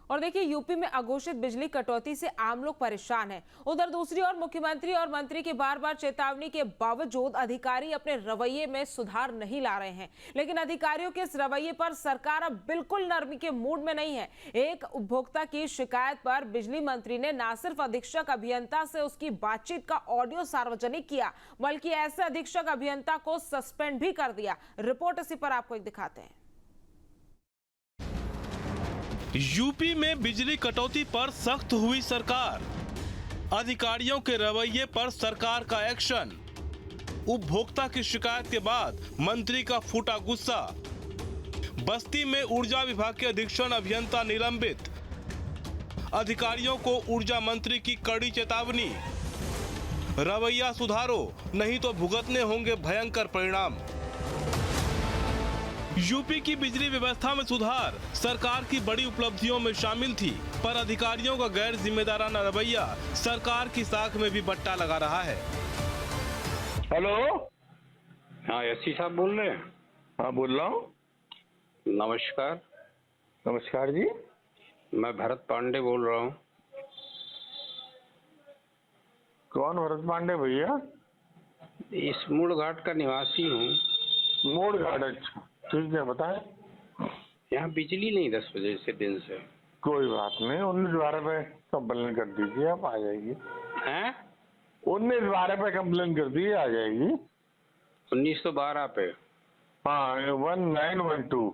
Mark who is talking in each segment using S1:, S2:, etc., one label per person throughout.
S1: और देखिए, यूपी में अघोषित बिजली कटौती से आम लोग परेशान हैं। उधर दूसरी ओर मुख्यमंत्री और मंत्री की बार बार चेतावनी के बावजूद अधिकारी अपने रवैये में सुधार नहीं ला रहे हैं। लेकिन अधिकारियों के इस रवैये पर सरकार अब बिल्कुल नरमी के मूड में नहीं है। एक उपभोक्ता की शिकायत पर बिजली मंत्री ने न सिर्फ अधीक्षक अभियंता से उसकी बातचीत का ऑडियो सार्वजनिक किया, बल्कि ऐसे अधीक्षक अभियंता को सस्पेंड भी कर दिया। रिपोर्ट इसी पर आपको एक दिखाते हैं।
S2: यूपी में बिजली कटौती पर सख्त हुई सरकार, अधिकारियों के रवैये पर सरकार का एक्शन। उपभोक्ता की शिकायत के बाद मंत्री का फूटा गुस्सा। बस्ती में ऊर्जा विभाग के अधीक्षण अभियंता निलंबित, अधिकारियों को ऊर्जा मंत्री की कड़ी चेतावनी। रवैया सुधारो, नहीं तो भुगतने होंगे भयंकर परिणाम। यूपी की बिजली व्यवस्था में सुधार सरकार की बड़ी उपलब्धियों में शामिल थी, पर अधिकारियों का गैर जिम्मेदाराना रवैया सरकार की साख में भी बट्टा लगा रहा है।
S3: हेलो,
S4: हाँ एससी साहब बोल रहे हैं?
S3: हाँ बोल रहा हूँ।
S4: नमस्कार।
S3: नमस्कार जी।
S4: मैं भरत पांडे बोल रहा हूँ।
S3: कौन भरत पांडे भैया?
S4: इस मूड़ घाट का निवासी हूँ।
S3: मोड़ घाट, अच्छा ठीक है, बताएं।
S4: यहाँ बिजली नहीं 10 बजे से दिन से।
S3: कोई बात नहीं, 19/12 पे कंप्लेन कर दीजिए, आप आ जाएगी।
S4: हैं?
S3: 19/12 पे कंप्लेन कर दीजिए, आ जाएगी।
S4: 1912 पे?
S3: हाँ 1912।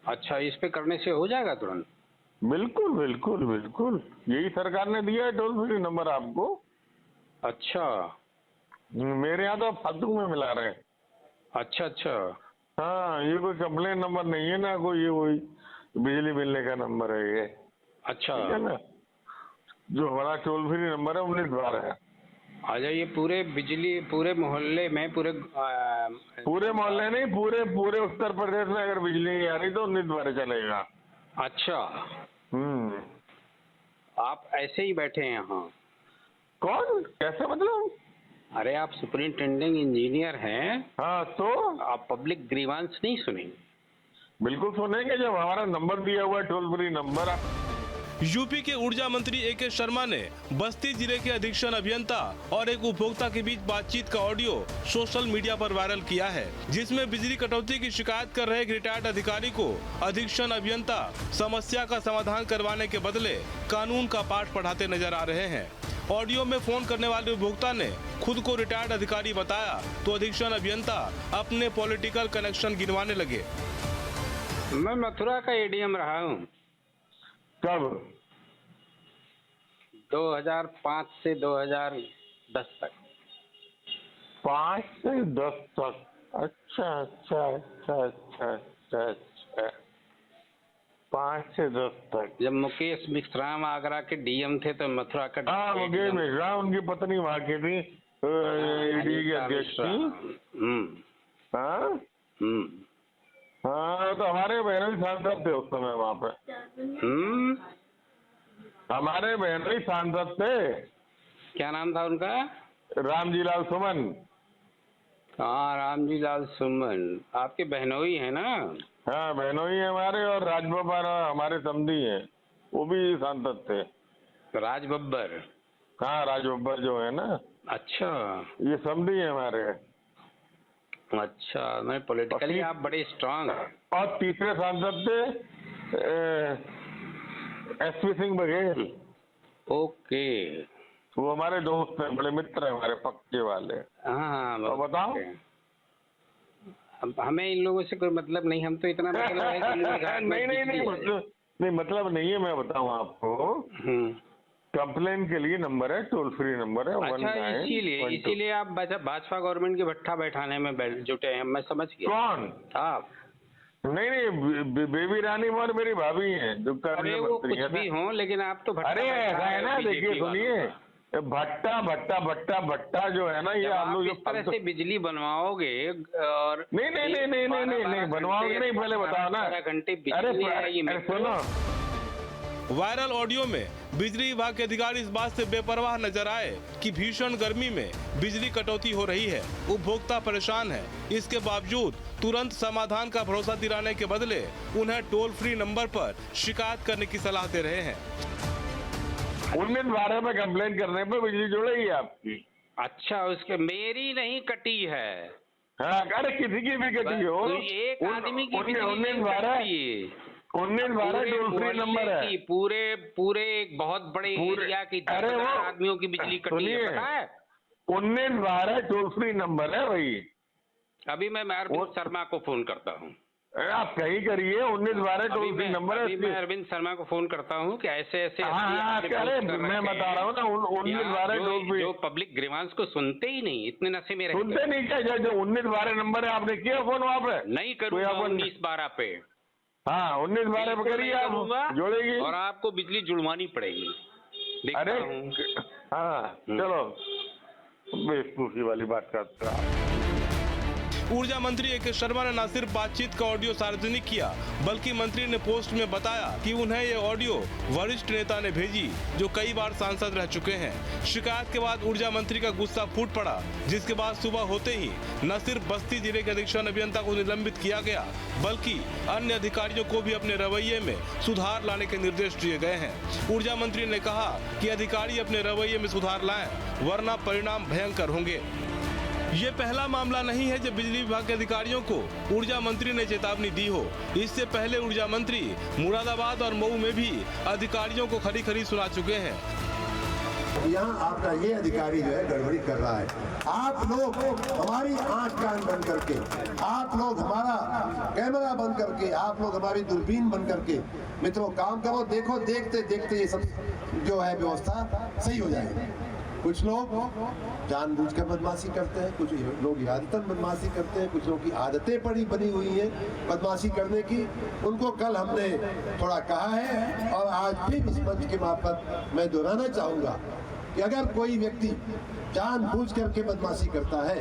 S4: अच्छा, इस पे करने से हो जाएगा तुरंत?
S3: बिल्कुल बिल्कुल बिल्कुल, यही सरकार ने दिया है टोल फ्री नंबर आपको।
S4: अच्छा।
S3: मेरे यहाँ तो फालतू में मिला रहे हैं।
S4: अच्छा अच्छा।
S3: हाँ, ये कोई कंप्लेन नंबर नहीं है ना, कोई ये कोई बिजली मिलने का नंबर है ये।
S4: अच्छा,
S3: ठीक है ना, जो हमारा टोल फ्री नंबर है 19/12 है।
S4: आ जाइए। पूरे बिजली पूरे मोहल्ले में पूरे
S3: मोहल्ले नहीं, पूरे उत्तर प्रदेश में अगर बिजली नहीं आ रही तो 19/12 चलेगा।
S4: अच्छा, आप ऐसे ही बैठे हैं यहाँ?
S3: कौन, कैसे मतलब?
S4: अरे आप सुपरिंटेंडिंग इंजीनियर हैं।
S3: हाँ तो
S4: आप पब्लिक ग्रीवांस नहीं सुनेंगे?
S3: बिल्कुल सुनेंगे, जब हमारा नंबर दिया हुआ है टोल फ्री नंबर।
S2: यूपी के ऊर्जा मंत्री ए.के. शर्मा ने बस्ती जिले के अधीक्षण अभियंता और एक उपभोक्ता के बीच बातचीत का ऑडियो सोशल मीडिया पर वायरल किया है, जिसमें बिजली कटौती की शिकायत कर रहे एक रिटायर्ड अधिकारी को अधीक्षण अभियंता समस्या का समाधान करवाने के बदले कानून का पाठ पढ़ाते नजर आ रहे हैं। ऑडियो में फोन करने वाले उपभोक्ता ने खुद को रिटायर्ड अधिकारी बताया तो अधीक्षण अभियंता अपने पॉलिटिकल कनेक्शन गिनवाने लगे।
S4: मैं मथुरा का एडीएम रहा हूँ।
S3: कब?
S4: 2005 से 2010 तक।
S3: 5 से 10 तक? अच्छा अच्छा अच्छा अच्छा अच्छा अच्छा, 5 से 10 तक।
S4: जब मुकेश मिश्राम आगरा के डीएम थे तो मथुरा का।
S3: हाँ, मुकेश मिश्रा, उनकी पत्नी वहाँ की थी, ईडी की अध्यक्ष थी। हाँ हाँ, तो हमारे बहनोई सांसद थे उस समय वहाँ पे। हमारे बहनोई सांसद थे।
S4: क्या नाम था उनका?
S3: रामजी लाल सुमन।
S4: हाँ, रामजी लाल सुमन आपके बहनोई है ना?
S3: हाँ बहनोई है हमारे, और राजबब्बर हमारे समधी हैं, वो भी सांसद थे।
S4: राज बब्बर?
S3: हाँ, राजबब्बर जो है ना।
S4: अच्छा,
S3: ये समधी है हमारे।
S4: अच्छा, मैं पॉलिटिकली आप बड़े स्ट्रांग हैं।
S3: और तीसरे सांसद थे एसपी सिंह बघेल।
S4: ओके,
S3: वो हमारे दोस्त हैं, बड़े मित्र हैं हमारे, पक्के वाले।
S4: हाँ
S3: तो बताओ।
S4: अब हमें इन लोगों से कोई मतलब नहीं, हम तो इतना मतलब है कि
S3: नहीं मतलब नहीं है, मैं बताऊं आपको। कंप्लेन के लिए नंबर है, टोल फ्री नंबर है।
S4: अच्छा, इसीलिए आप भाजपा गवर्नमेंट की भट्ठा बैठाने में जुटे हैं, मैं समझ गया।
S3: कौन?
S4: आप?
S3: नहीं, बेबी रानी और मेरी भाभी हैं जो
S4: अरे वो कुछ भी हो, लेकिन आप तो भट्ठा।
S3: अरे ऐसा है ना, देखिए सुनिए, भट्टा भट्टा भट्टा भट्टा जो है ना, ये आप लोग
S4: इस तरह से बिजली बनवाओगे और
S3: नहीं बनवाओगे नहीं, पहले बताओ ना।
S4: 12 घंटे
S3: अरे सुनो,
S2: वायरल ऑडियो में बिजली विभाग के अधिकारी इस बात से बेपरवाह नजर आए कि भीषण गर्मी में बिजली कटौती हो रही है, उपभोक्ता परेशान है। इसके बावजूद तुरंत समाधान का भरोसा दिलाने के बदले उन्हें टोल फ्री नंबर पर शिकायत करने की सलाह दे रहे हैं।
S3: 19-12 में कंप्लेन करने पर बिजली जुड़ेगी आपकी।
S4: अच्छा, उसके मेरी नहीं कटी है।
S3: हाँ, अरे किसी की भी कटी हो,
S4: तो एक आदमी की बिजली नहीं
S3: 19-12
S4: कटती।
S3: 19-12 टोल फ्री नंबर है।
S4: पूरे एक बहुत बड़े एरिया की 10,000 आदमियों की बिजली कटी है, पता है?
S3: 19-12 टोल फ्री नंबर है भाई।
S4: अभी मैं अरविंद शर्मा को फोन करता हूँ।
S3: आप कहीं करिए, 19-12 टोल फ्री नंबर है।
S4: मैं अरविंद शर्मा को फोन करता हूँ कि ऐसे
S3: अरे मैं बता रहा हूँ ना, 19-12 टोल फ्री।
S4: जो पब्लिक ग्रीवांस को सुनते ही नहीं, इतने नशे में रहते।
S3: सुनते नहीं क्या? जो 19-12 नंबर है, आपने किया फोन वहाँ पे?
S4: नहीं करूँगा 19-12 पे।
S3: हाँ, 19-12 पे करिए, आप जोड़ेगी
S4: और आपको बिजली जुड़वानी पड़ेगी।
S3: अरे हाँ, चलो बेवकूफी वाली बात करता है।
S2: ऊर्जा मंत्री ए.के. शर्मा ने न सिर्फ बातचीत का ऑडियो सार्वजनिक किया, बल्कि मंत्री ने पोस्ट में बताया कि उन्हें ये ऑडियो वरिष्ठ नेता ने भेजी, जो कई बार सांसद रह चुके हैं। शिकायत के बाद ऊर्जा मंत्री का गुस्सा फूट पड़ा, जिसके बाद सुबह होते ही न सिर्फ बस्ती जिले के अधीक्षण अभियंता को निलंबित किया गया, बल्कि अन्य अधिकारियों को भी अपने रवैये में सुधार लाने के निर्देश दिए गए हैं। ऊर्जा मंत्री ने कहा कि अधिकारी अपने रवैये में सुधार लाएं, वरना परिणाम भयंकर होंगे। ये पहला मामला नहीं है जब बिजली विभाग के अधिकारियों को ऊर्जा मंत्री ने चेतावनी दी हो। इससे पहले ऊर्जा मंत्री मुरादाबाद और मऊ में भी अधिकारियों को खरी खरी सुना चुके हैं।
S5: यहाँ आपका ये अधिकारी जो है गड़बड़ी कर रहा है। आप लोग हमारी आंख कान बंद करके, आप लोग हमारा कैमरा बंद करके, आप लोग हमारी दूरबीन बंद करके मित्रों काम करो। देखो, देखते देखते ये सब जो है व्यवस्था सही हो जाएगी। कुछ लोग जानबूझकर बदमाशी करते हैं, कुछ लोग इरादतन बदमाशी करते हैं, कुछ लोग की आदतें बनी हुई हैं बदमाशी करने की। उनको कल हमने थोड़ा कहा है और आज फिर इस मंच के मार्फत मैं दोहराना चाहूँगा कि अगर कोई व्यक्ति जानबूझ करके बदमाशी करता है,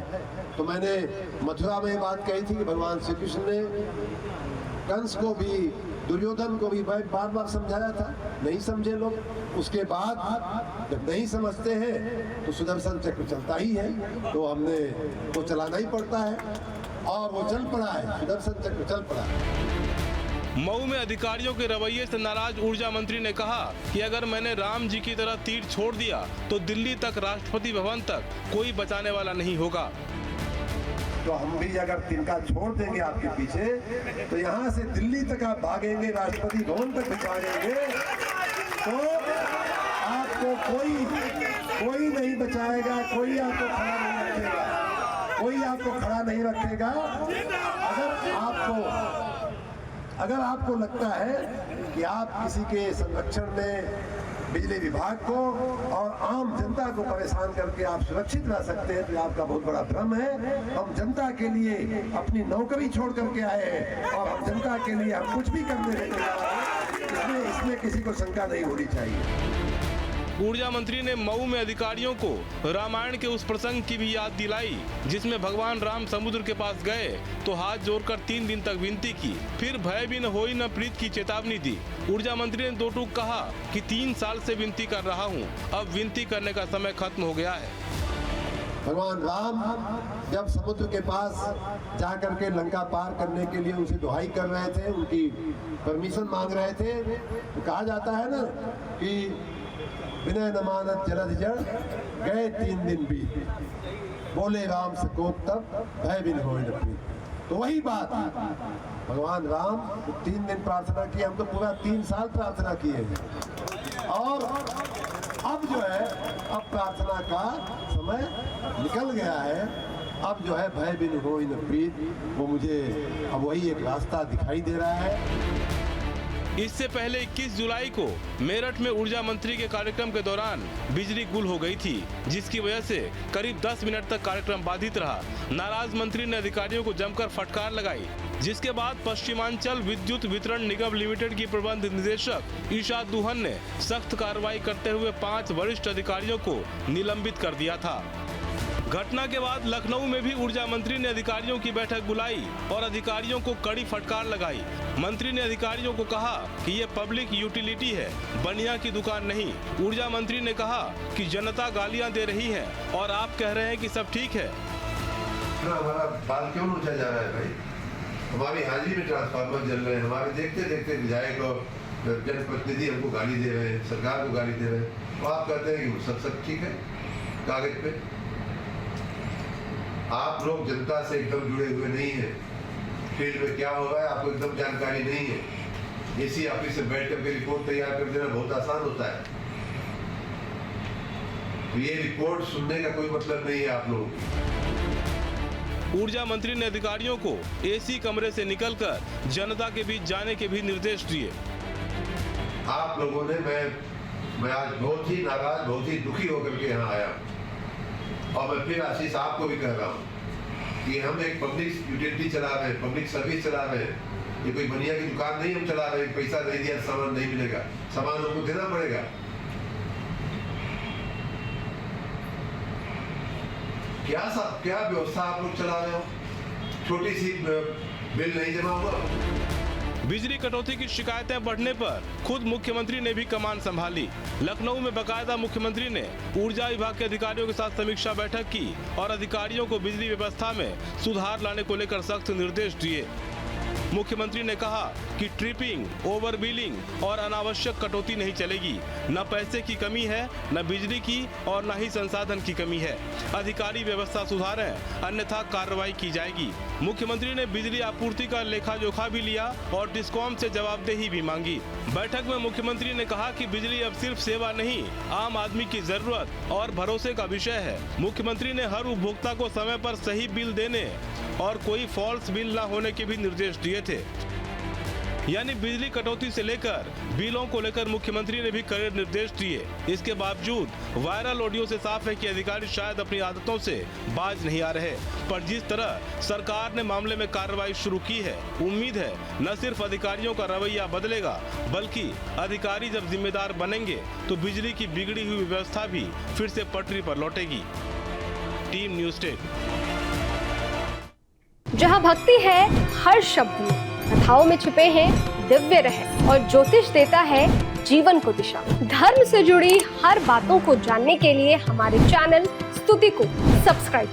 S5: तो मैंने मथुरा में बात कही थी कि भगवान श्री कृष्ण ने कंस को भी, दुर्योधन को भी बार बार समझाया था, नहीं समझे लोग। उसके बाद जब नहीं समझते हैं तो सुदर्शन चक्र चलता ही है, तो हमने वो चलाना ही पड़ता है और वो चल पड़ा है, सुदर्शन चक्र चल पड़ा है।
S2: मऊ में अधिकारियों के रवैये से नाराज ऊर्जा मंत्री ने कहा कि अगर मैंने राम जी की तरह तीर छोड़ दिया तो दिल्ली तक, राष्ट्रपति भवन तक कोई बचाने वाला नहीं होगा।
S5: तो हम भी अगर तिनका छोड़ देंगे आपके पीछे, तो यहाँ से दिल्ली तक आप भागेंगे, राष्ट्रपति भवन तक भागेंगे, तो आपको कोई नहीं बचाएगा, कोई आपको खड़ा नहीं रखेगा, कोई आपको खड़ा नहीं रखेगा। अगर आपको लगता है कि आप किसी के संरक्षण में बिजली विभाग को और आम जनता को परेशान करके आप सुरक्षित रह सकते हैं, तो आपका बहुत बड़ा भ्रम है। हम जनता के लिए अपनी नौकरी छोड़ करके आए हैं और हम जनता के लिए हम कुछ भी करने देंगे, इसमें किसी को शंका नहीं होनी चाहिए।
S2: ऊर्जा मंत्री ने मऊ में अधिकारियों को रामायण के उस प्रसंग की भी याद दिलाई, जिसमें भगवान राम समुद्र के पास गए तो हाथ जोड़कर 3 दिन तक विनती की, फिर भय भी न होई न प्रीत की चेतावनी दी। ऊर्जा मंत्री ने 2 टूक कहा कि 3 साल से विनती कर रहा हूं, अब विनती करने का समय खत्म हो गया है।
S5: भगवान राम जब समुद्र के पास जाकर के लंका पार करने के लिए उनसे दुहाई कर रहे थे, उनकी परमिशन मांग रहे थे, तो कहा जाता है ना कि विनय न मानत जलधि जड़, गए 3 दिन बीत, बोले राम सकोप तब, भय बिन होय न प्रीत। तो वही बात, भगवान राम 3 दिन प्रार्थना की, हम तो पूरा 3 साल प्रार्थना किए हैं। और अब जो है, अब प्रार्थना का समय निकल गया है, अब जो है भय बिन होय न प्रीत, वो मुझे अब वही एक रास्ता दिखाई दे रहा है।
S2: इससे पहले 21 जुलाई को मेरठ में ऊर्जा मंत्री के कार्यक्रम के दौरान बिजली गुल हो गई थी, जिसकी वजह से करीब 10 मिनट तक कार्यक्रम बाधित रहा। नाराज मंत्री ने अधिकारियों को जमकर फटकार लगाई, जिसके बाद पश्चिमांचल विद्युत वितरण निगम लिमिटेड की प्रबंध निदेशक ईशा दुहन ने सख्त कार्रवाई करते हुए 5 वरिष्ठ अधिकारियों को निलंबित कर दिया था। घटना के बाद लखनऊ में भी ऊर्जा मंत्री ने अधिकारियों की बैठक बुलाई और अधिकारियों को कड़ी फटकार लगाई। मंत्री ने अधिकारियों को कहा कि ये पब्लिक यूटिलिटी है, बनिया की दुकान नहीं। ऊर्जा मंत्री ने कहा कि जनता गालियां दे रही है और आप कह रहे हैं कि सब ठीक है।
S5: हमारा बाल क्यों ऊंचा जा रहा है भाई? हमारी हाजिरी में ट्रांसफार्मर जल रहे हैं, हमारे देखते देखते विधायक और जनप्रतिनिधि हमको गाली दे रहे हैं, सरकार को गाली दे रहे हैं, और आप कहते हैं कि सब ठीक है कागज पे। आप लोग जनता से एकदम जुड़े हुए नहीं है, फील्ड में क्या हो रहा है आपको एकदम जानकारी नहीं है। इसी ऑफिस से बैठ करके रिपोर्ट तैयार कर देना बहुत आसान होता है, तो ये रिपोर्ट सुनने का कोई मतलब नहीं है आप लोग।
S2: ऊर्जा मंत्री ने अधिकारियों को एसी कमरे से निकलकर जनता के बीच जाने के भी निर्देश दिए।
S5: आप लोगों ने मैं आज बहुत ही नाराज, बहुत ही दुखी होकर के यहाँ आया, और मैं फिर आशीष आपको भी कह रहा हूँ कि हम एक पब्लिक यूटिलिटी चला रहे हैं, पब्लिक सर्विस चला रहे हैं। ये कोई बनिया की दुकान नहीं हम चला रहे हैं, पैसा नहीं दिया सामान नहीं मिलेगा, सामान हमको देना पड़ेगा। क्या व्यवस्था आप लोग चला रहे हो? छोटी सी बिल नहीं जमा हुआ।
S2: बिजली कटौती की शिकायतें बढ़ने पर खुद मुख्यमंत्री ने भी कमान संभाली। लखनऊ में बकायदा मुख्यमंत्री ने ऊर्जा विभाग के अधिकारियों के साथ समीक्षा बैठक की और अधिकारियों को बिजली व्यवस्था में सुधार लाने को लेकर सख्त निर्देश दिए। मुख्यमंत्री ने कहा कि ट्रिपिंग, ओवर बिलिंग और अनावश्यक कटौती नहीं चलेगी। न पैसे की कमी है, न बिजली की और न ही संसाधन की कमी है। अधिकारी व्यवस्था सुधारें, अन्यथा कार्रवाई की जाएगी। मुख्यमंत्री ने बिजली आपूर्ति का लेखा जोखा भी लिया और डिस्कॉम से जवाबदेही भी मांगी। बैठक में मुख्यमंत्री ने कहा कि बिजली अब सिर्फ सेवा नहीं, आम आदमी की जरूरत और भरोसे का विषय है। मुख्यमंत्री ने हर उपभोक्ता को समय पर सही बिल देने और कोई फॉल्स बिल न होने के भी निर्देश दिए थे। यानी बिजली कटौती से लेकर बिलों को लेकर मुख्यमंत्री ने भी कड़े निर्देश दिए। इसके बावजूद वायरल ऑडियो से साफ है कि अधिकारी शायद अपनी आदतों से बाज नहीं आ रहे। पर जिस तरह सरकार ने मामले में कार्रवाई शुरू की है, उम्मीद है न सिर्फ अधिकारियों का रवैया बदलेगा, बल्कि अधिकारी जब जिम्मेदार बनेंगे तो बिजली की बिगड़ी हुई व्यवस्था भी फिर से पटरी पर लौटेगी। Team news 10।
S6: जहाँ भक्ति है हर शब्द में, कथाओं में छुपे हैं दिव्य रहस्य और ज्योतिष देता है जीवन को दिशा। धर्म से जुड़ी हर बातों को जानने के लिए हमारे चैनल स्तुति को सब्सक्राइब